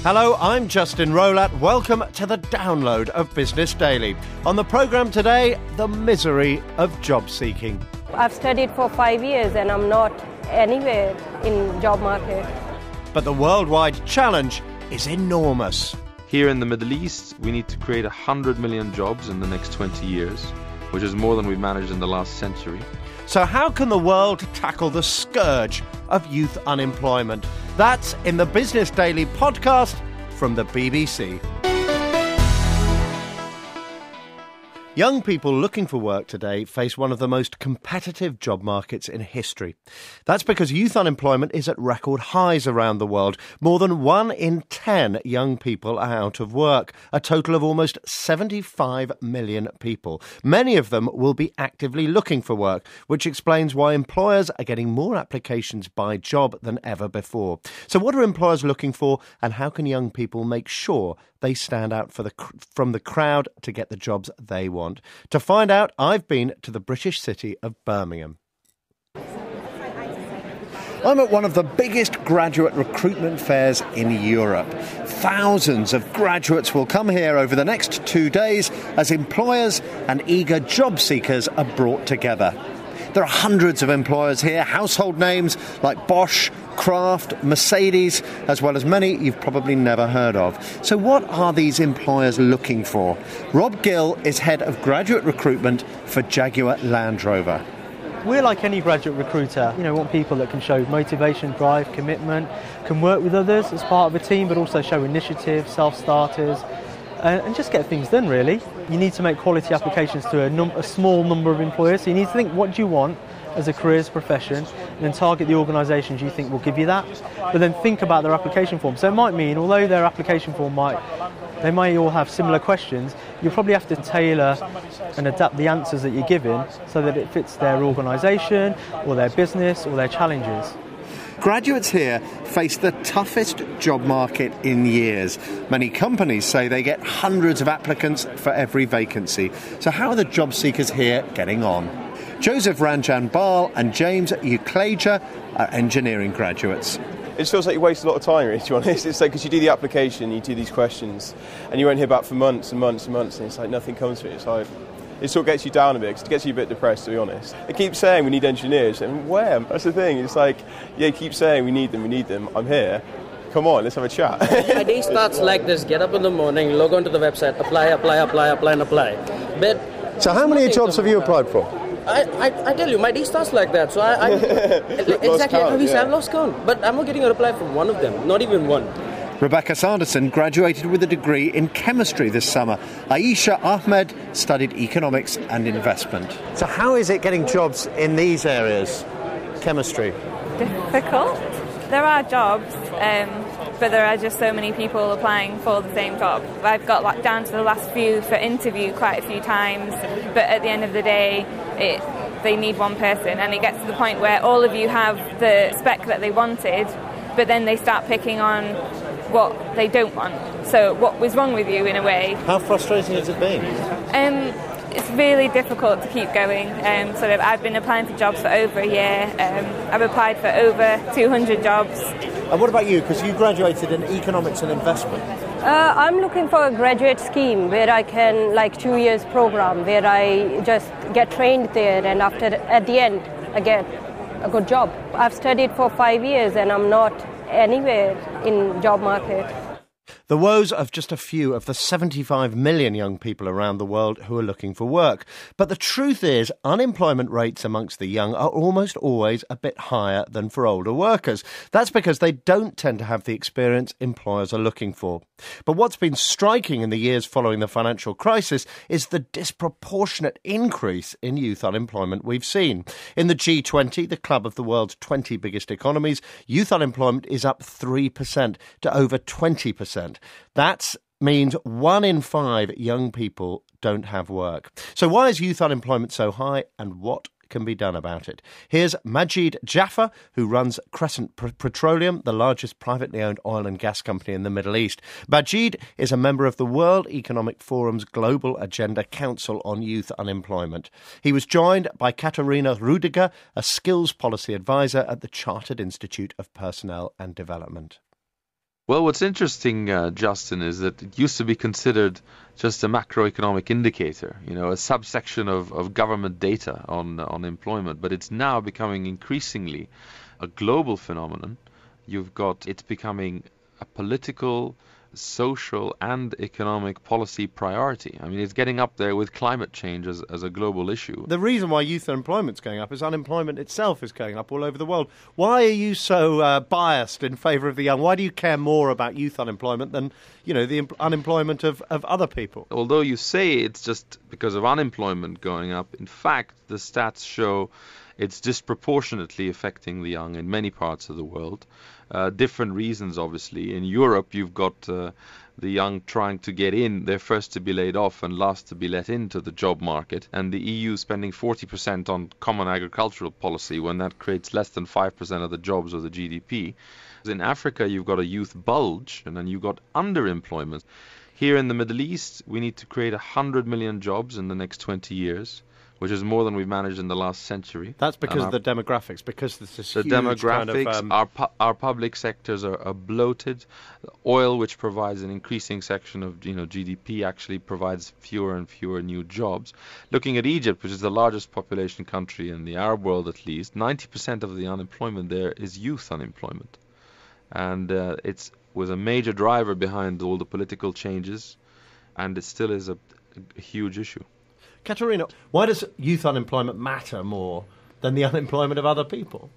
Hello, I'm Justin Rolat. Welcome to the download of Business Daily. On the programme today, the misery of job seeking. I've studied for 5 years and I'm not anywhere in job market. But the worldwide challenge is enormous. Here in the Middle East, we need to create 100 million jobs in the next 20 years, which is more than we've managed in the last century. So how can the world tackle the scourge of youth unemployment? That's in the Business Daily podcast from the BBC. Young people looking for work today face one of the most competitive job markets in history. That's because youth unemployment is at record highs around the world. More than 1 in 10 young people are out of work, a total of almost 75 million people. Many of them will be actively looking for work, which explains why employers are getting more applications by job than ever before. So what are employers looking for, and how can young people make sure they stand out from the crowd to get the jobs they want? To find out, I've been to the British city of Birmingham. I'm at one of the biggest graduate recruitment fairs in Europe. Thousands of graduates will come here over the next 2 days as employers and eager job seekers are brought together. There are hundreds of employers here, household names like Bosch, Kraft, Mercedes, as well as many you've probably never heard of. So what are these employers looking for? Rob Gill is head of graduate recruitment for Jaguar Land Rover. We're like any graduate recruiter, want people that can show motivation, drive, commitment, can work with others as part of a team, but also show initiative, self-starters, and just get things done, really. You need to make quality applications to a small number of employers, so you need to think, what do you want as a careers profession, and then target the organisations you think will give you that, but then think about their application form. So it might mean, although their application form they may all have similar questions, you'll probably have to tailor and adapt the answers that you're giving so that it fits their organisation or their business or their challenges. Graduates here face the toughest job market in years. Many companies say they get hundreds of applicants for every vacancy. So how are the job seekers here getting on? Joseph Ranjan Bal and James Ukleja are engineering graduates. It just feels like you waste a lot of time, really, to be honest. It's like, because you do the application, you do these questions, and you won't hear back for months and months and months, and it's like nothing comes of it. It's like, it sort of gets you down a bit, 'cause it gets you a bit depressed, to be honest. It keeps saying we need engineers, and where? That's the thing. It's like, yeah, keep saying we need them. I'm here. Come on, let's have a chat. My day starts like this. Get up in the morning, log onto the website, apply. But So how many jobs have you applied for? I tell you, my day starts like that. So I exactly how we say, I've lost count. But I'm not getting a reply from one of them, not even one. Rebecca Sanderson graduated with a degree in chemistry this summer. Aisha Ahmed studied economics and investment. So how is it getting jobs in these areas? Chemistry. Difficult. There are jobs, but there are just so many people applying for the same job. I've got down to the last few for interview quite a few times, but at the end of the day, they need one person, and it gets to the point where all of you have the spec that they wanted, but then they start picking on what they don't want. So what was wrong with you, in a way? How frustrating has it been? It's really difficult to keep going. I've been applying for jobs for over a year. I've applied for over 200 jobs. And what about you? Because you graduated in economics and investment. I'm looking for a graduate scheme where I can, 2 years program, where I just get trained there, and at the end I get a good job. I've studied for 5 years and I'm not anywhere in job market. The woes of just a few of the 75 million young people around the world who are looking for work. But the truth is, unemployment rates amongst the young are almost always a bit higher than for older workers. That's because they don't tend to have the experience employers are looking for. But what's been striking in the years following the financial crisis is the disproportionate increase in youth unemployment we've seen. In the G20, the club of the world's 20 biggest economies, youth unemployment is up 3% to over 20%. That means 1 in 5 young people don't have work. So why is youth unemployment so high, and what can be done about it? Here's Majid Jafar, who runs Crescent Petroleum, the largest privately owned oil and gas company in the Middle East. Majid is a member of the World Economic Forum's Global Agenda Council on Youth Unemployment. He was joined by Katharina Rudiger, a skills policy advisor at the Chartered Institute of Personnel and Development. Well, what's interesting, Justin, is that it used to be considered just a macroeconomic indicator, a subsection of government data on employment, but it's now becoming increasingly a global phenomenon. It's becoming a political, social and economic policy priority. I mean, it's getting up there with climate change as a global issue. The reason why youth unemployment's going up is unemployment itself is going up all over the world. Why are you so biased in favour of the young? Why do you care more about youth unemployment than, the unemployment of other people? Although you say it's just because of unemployment going up, in fact, the stats show it's disproportionately affecting the young in many parts of the world. Different reasons, obviously. In Europe, you've got the young trying to get in. They're first to be laid off and last to be let into the job market. And the EU spending 40% on common agricultural policy when that creates less than 5% of the jobs or the GDP. In Africa, you've got a youth bulge, and then you've got underemployment. Here in the Middle East, we need to create 100 million jobs in the next 20 years. Which is more than we've managed in the last century. That's because of the demographics, because there's this huge demographics, kind of, our public sectors are bloated. Oil, which provides an increasing section of GDP, actually provides fewer and fewer new jobs. Looking at Egypt, which is the largest population country in the Arab world at least, 90% of the unemployment there is youth unemployment. And it was a major driver behind all the political changes, and it still is a huge issue. Katerina, why does youth unemployment matter more than the unemployment of other people?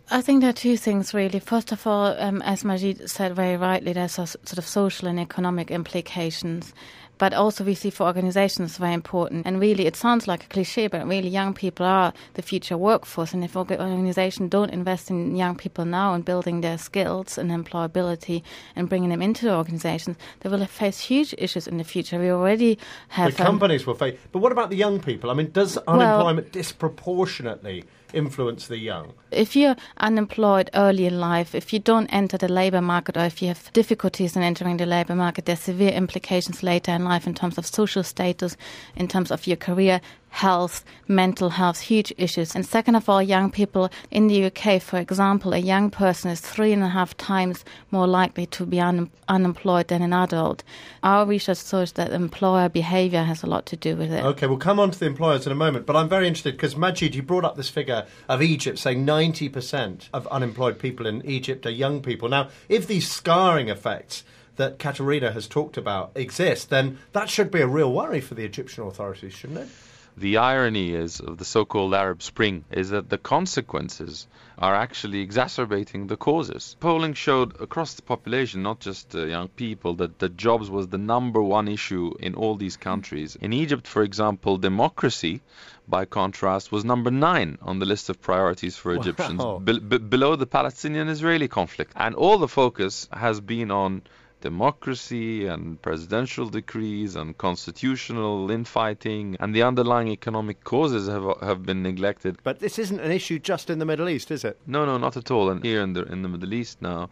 I think there are two things, really. First of all, as Majid said very rightly, there's a sort of social and economic implications. But also we see for organizations very important. And really, it sounds like a cliche, but really young people are the future workforce. And if organizations don't invest in young people now and building their skills and employability and bringing them into the organizations, they will face huge issues in the future. We already have... The companies will face... But what about the young people? I mean, does unemployment disproportionately influence the young? If you're unemployed early in life, if you don't enter the labour market, or if you have difficulties in entering the labour market, there's severe implications later in life in terms of social status, in terms of your career, health, mental health, huge issues. And second of all, young people in the UK, for example, a young person is 3.5 times more likely to be unemployed than an adult. Our research shows that employer behaviour has a lot to do with it. OK, we'll come on to the employers in a moment, but I'm very interested because, Majid, you brought up this figure of Egypt saying 90% of unemployed people in Egypt are young people. Now, if these scarring effects that Katerina has talked about exist, then that should be a real worry for the Egyptian authorities, shouldn't it? The irony of the so-called Arab Spring is that the consequences are actually exacerbating the causes. Polling showed across the population, not just young people, that jobs was the number one issue in all these countries. In Egypt, for example, democracy, by contrast, was number 9 on the list of priorities for Egyptians, below the Palestinian-Israeli conflict. And all the focus has been on democracy and presidential decrees and constitutional infighting, and the underlying economic causes have been neglected. But this isn't an issue just in the Middle East, is it? No, not at all. And here in the Middle East now,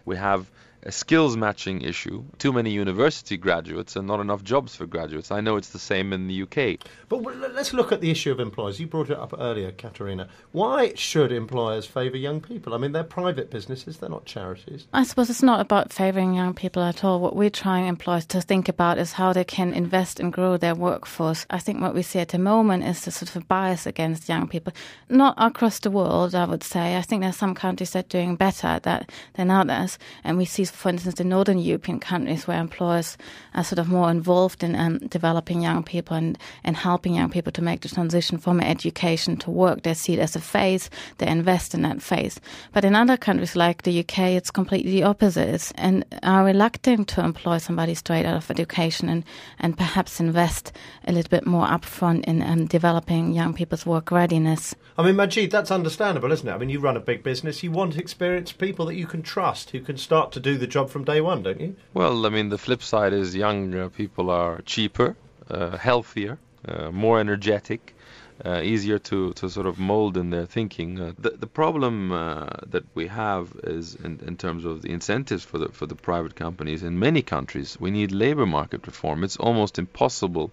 we have a skills matching issue. Too many university graduates and not enough jobs for graduates. I know it's the same in the UK. But let's look at the issue of employers. You brought it up earlier, Katerina. Why should employers favour young people? I mean, they're private businesses, they're not charities. I suppose it's not about favouring young people at all. What we're trying employers to think about is how they can invest and grow their workforce. I think what we see at the moment is a sort of bias against young people. Not across the world, I would say. I think there's some countries that are doing better at that than others. And we see, for instance, the Northern European countries where employers are sort of more involved in developing young people and helping young people to make the transition from education to work. They see it as a phase, they invest in that phase. But in other countries like the UK, it's completely the opposite, and are reluctant to employ somebody straight out of education and perhaps invest a little bit more upfront in developing young people's work readiness. I mean, Majid, that's understandable, isn't it? I mean, you run a big business, you want experienced people that you can trust, who can start to do the job from day one, don't you? Well, I mean, the flip side is young people are cheaper, healthier, more energetic, easier to sort of mold in their thinking. The problem that we have is in terms of the incentives for the private companies in many countries. We need labor market reform. It's almost impossible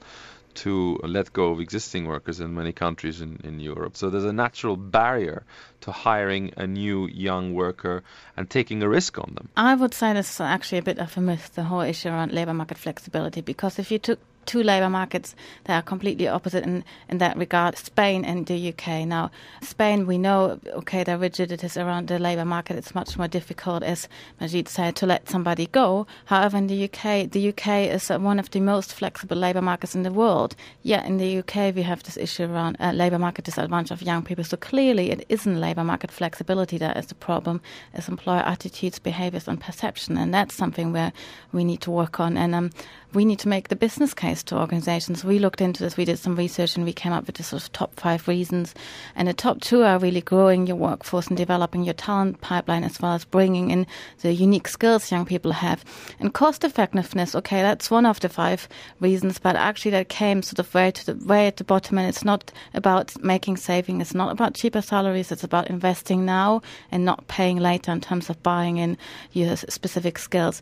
to let go of existing workers in many countries in Europe. So there's a natural barrier to hiring a new young worker and taking a risk on them. I would say this is actually a bit of a myth, the whole issue around labour market flexibility, because if you took two labour markets that are completely opposite in that regard, Spain and the UK. Now, Spain, we know, okay, the rigidities around the labour market, it's much more difficult, as Majid said, to let somebody go. However, in the UK is one of the most flexible labour markets in the world. Yet in the UK, we have this issue around labour market disadvantage of young people. So clearly, it isn't labour market flexibility that is the problem. It's employer attitudes, behaviours and perception. And that's something where we need to work on. And we need to make the business case to organizations. We looked into this, we did some research, and we came up with the sort of top 5 reasons. And the top 2 are really growing your workforce and developing your talent pipeline, as well as bringing in the unique skills young people have. And cost effectiveness, okay, that's one of the 5 reasons, but actually that came sort of way at the bottom, and it's not about making saving, it's not about cheaper salaries, it's about investing now and not paying later in terms of buying in your specific skills.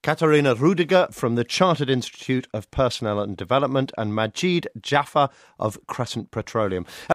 Katharina Rudiger from the Chartered Institute of Personnel and Development and Majid Jafar of Crescent Petroleum.